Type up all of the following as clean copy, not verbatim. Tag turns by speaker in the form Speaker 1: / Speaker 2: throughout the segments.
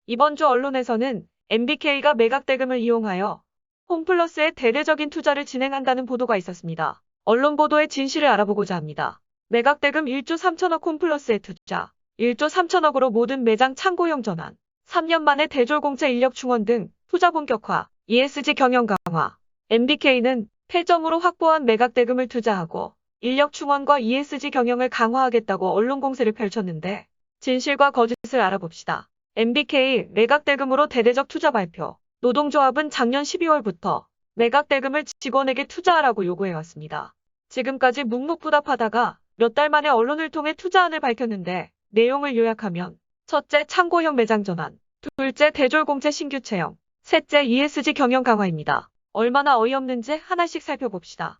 Speaker 1: 이번 주 언론에서는 MBK가 매각대금을 이용하여 홈플러스에 대대적인 투자를 진행한다는 보도가 있었습니다. 언론 보도의 진실을 알아보고자 합니다. 매각대금 1조 3천억 홈플러스에 투자, 1조 3천억으로 모든 매장 창고형 전환, 3년 만에 대졸공채 인력 충원 등 투자 본격화, ESG 경영 강화. MBK는 폐점으로 확보한 매각대금을 투자하고 인력 충원과 ESG 경영을 강화하겠다고 언론 공세를 펼쳤는데 진실과 거짓을 알아봅시다. MBK 매각대금으로 대대적 투자 발표. 노동조합은 작년 12월부터 매각대금을 직원에게 투자하라고 요구해왔습니다. 지금까지 묵묵부답하다가 몇 달 만에 언론을 통해 투자안을 밝혔는데 내용을 요약하면 첫째, 창고형 매장 전환. 둘째, 대졸공채 신규 채용. 셋째, ESG 경영 강화입니다. 얼마나 어이없는지 하나씩 살펴봅시다.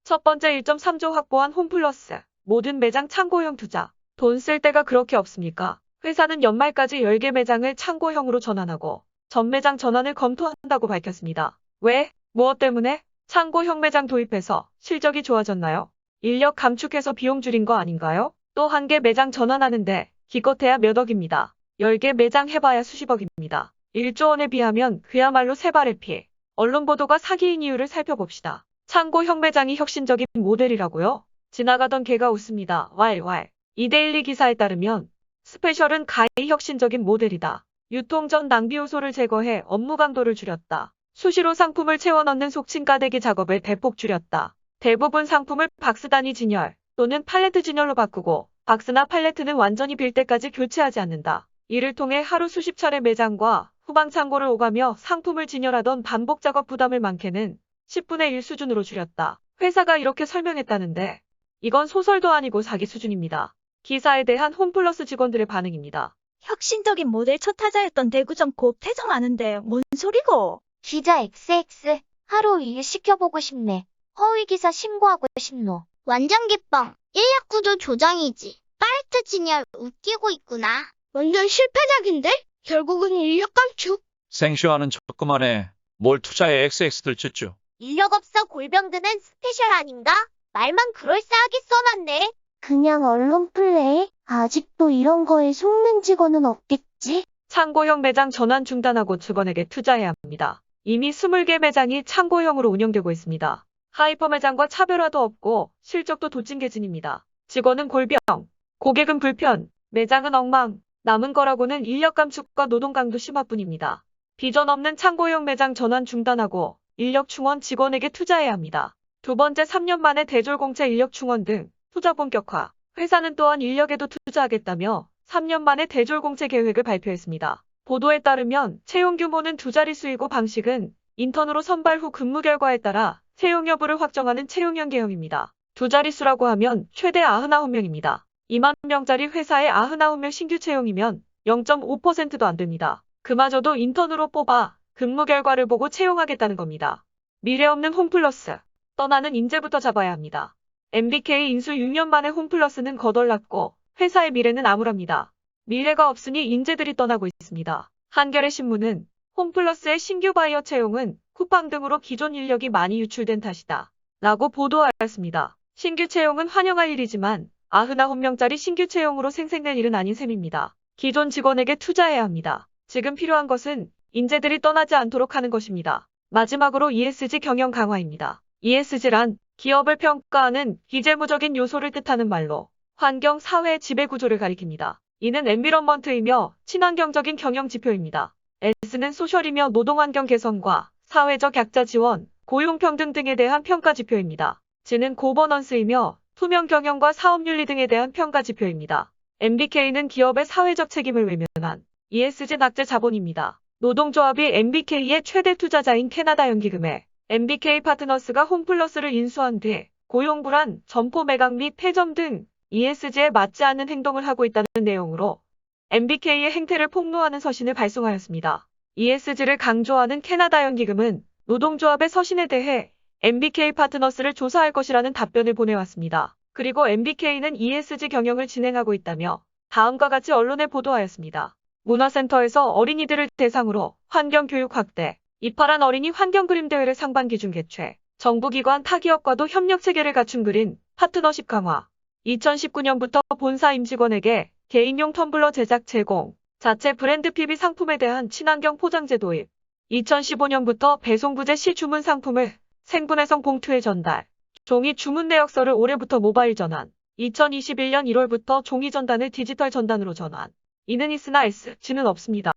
Speaker 1: 첫 번째, 1.3조 확보한 홈플러스. 모든 매장 창고형 투자. 돈 쓸 데가 그렇게 없습니까? 회사는 연말까지 10개 매장을 창고형으로 전환하고 전 매장 전환을 검토한다고 밝혔습니다. 왜? 무엇 때문에? 창고형 매장 도입해서 실적이 좋아졌나요? 인력 감축해서 비용 줄인 거 아닌가요? 또 한 개 매장 전환하는데 기껏해야 몇 억입니다. 10개 매장 해봐야 수십억입니다. 1조 원에 비하면 그야말로 새발의 피. 언론 보도가 사기인 이유를 살펴봅시다. 창고형 매장이 혁신적인 모델이라고요? 지나가던 개가 웃습니다. 왈왈. 이데일리 기사에 따르면 스페셜은 가히 혁신적인 모델이다. 유통 전 낭비 요소를 제거해 업무 강도를 줄였다. 수시로 상품을 채워 넣는 속칭 까대기 작업을 대폭 줄였다. 대부분 상품을 박스 단위 진열 또는 팔레트 진열로 바꾸고 박스나 팔레트는 완전히 빌 때까지 교체하지 않는다. 이를 통해 하루 수십 차례 매장과 후방 창고를 오가며 상품을 진열하던 반복 작업 부담을 많게는 10분의 1 수준으로 줄였다. 회사가 이렇게 설명했다는데 이건 소설도 아니고 사기 수준입니다. 기사에 대한 홈플러스 직원들의 반응입니다.
Speaker 2: 혁신적인 모델 첫 타자였던 대구점 곧 퇴장하는데 뭔 소리고?
Speaker 3: 기자 XX, 하루 일 시켜보고 싶네. 허위기사 신고하고 싶노. 완전 개뻥. 인력구조 조정이지. 팔레트 진열 웃기고 있구나.
Speaker 4: 완전 실패작인데? 결국은 인력 감축.
Speaker 5: 생쇼하는 척 그만해. 뭘 투자해 XX들 쭈쭈.
Speaker 3: 인력 없어 골병드는 스페셜 아닌가? 말만 그럴싸하게 써놨네. 그냥 언론 플레이? 아직도 이런 거에 속는 직원은 없겠지?
Speaker 1: 창고형 매장 전환 중단하고 직원에게 투자해야 합니다. 이미 20개 매장이 창고형으로 운영되고 있습니다. 하이퍼 매장과 차별화도 없고 실적도 도찐개진입니다. 직원은 골병, 고객은 불편, 매장은 엉망, 남은 거라고는 인력 감축과 노동 강도 심화뿐입니다. 비전 없는 창고형 매장 전환 중단하고 인력 충원 직원에게 투자해야 합니다. 두 번째, 3년 만에 대졸공채 인력 충원 등 투자 본격화. 회사는 또한 인력에도 투자하겠다며 3년 만에 대졸공채 계획을 발표했습니다. 보도에 따르면 채용 규모는 두 자릿수이고 방식은 인턴으로 선발 후 근무 결과에 따라 채용 여부를 확정하는 채용형 개형입니다. 두 자릿수라고 하면 최대 99명입니다. 2만 명짜리 회사에 99명 신규 채용이면 0.5%도 안 됩니다. 그마저도 인턴으로 뽑아 근무 결과를 보고 채용하겠다는 겁니다. 미래 없는 홈플러스. 떠나는 인재부터 잡아야 합니다. MBK 인수 6년 만에 홈플러스는 거덜났고 회사의 미래는 암울합니다. 미래가 없으니 인재들이 떠나고 있습니다. 한겨레 신문은 홈플러스의 신규 바이어 채용은 쿠팡 등으로 기존 인력이 많이 유출된 탓이다. 라고 보도하였습니다. 신규 채용은 환영할 일이지만 99명짜리 신규 채용으로 생생낼 일은 아닌 셈입니다. 기존 직원에게 투자해야 합니다. 지금 필요한 것은 인재들이 떠나지 않도록 하는 것입니다. 마지막으로 ESG 경영 강화입니다. ESG란 기업을 평가하는 비재무적인 요소를 뜻하는 말로 환경, 사회, 지배 구조를 가리킵니다. 이는 엔비런먼트이며 친환경적인 경영 지표입니다. S는 소셜이며 노동환경 개선과 사회적 약자 지원, 고용평등 등에 대한 평가 지표입니다. G는 고버넌스이며 투명 경영과 사업윤리 등에 대한 평가 지표입니다. MBK는 기업의 사회적 책임을 외면한 ESG 낙제 자본입니다. 노동조합이 MBK의 최대 투자자인 캐나다 연기금에 MBK 파트너스가 홈플러스를 인수한 뒤 고용불안, 점포 매각 및 폐점 등 ESG에 맞지 않는 행동을 하고 있다는 내용으로 MBK의 행태를 폭로하는 서신을 발송하였습니다. ESG를 강조하는 캐나다 연기금은 노동조합의 서신에 대해 MBK 파트너스를 조사할 것이라는 답변을 보내왔습니다. 그리고 MBK는 ESG 경영을 진행하고 있다며 다음과 같이 언론에 보도하였습니다. 문화센터에서 어린이들을 대상으로 환경교육 확대, 이파란 어린이 환경그림 대회를 상반기 중 개최, 정부기관 타기업과도 협력체계를 갖춘 그린 파트너십 강화, 2019년부터 본사 임직원에게 개인용 텀블러 제작 제공, 자체 브랜드 PB 상품에 대한 친환경 포장재 도입. 2015년부터 배송부재 시 주문 상품을 생분해성 봉투에 전달. 종이 주문 내역서를 올해부터 모바일 전환. 2021년 1월부터 종이 전단을 디지털 전단으로 전환. 이는 있으나 S는 없습니다.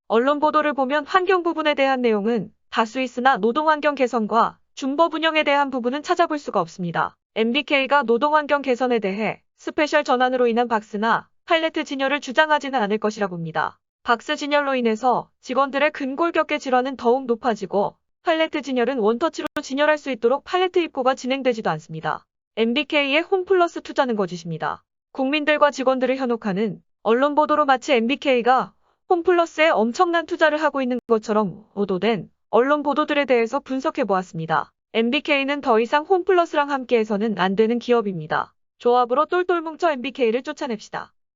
Speaker 1: 언론 보도를 보면 환경 부분에 대한 내용은 다수 있으나 노동환경 개선과 준법 운영에 대한 부분은 찾아볼 수가 없습니다. MBK가 노동환경 개선에 대해 스페셜 전환으로 인한 박스나 팔레트 진열을 주장하지는 않을 것이라 봅니다. 박스 진열로 인해서 직원들의 근골격계 질환은 더욱 높아지고 팔레트 진열은 원터치로 진열할 수 있도록 팔레트 입고가 진행되지도 않습니다. MBK의 홈플러스 투자는 거짓입니다. 국민들과 직원들을 현혹하는 언론 보도로 마치 MBK가 홈플러스에 엄청난 투자를 하고 있는 것처럼 보도된 언론 보도들에 대해서 분석해 보았습니다. MBK는 더 이상 홈플러스랑 함께해서는 안 되는 기업입니다. 조합으로 똘똘 뭉쳐 MBK를 쫓아냅시다.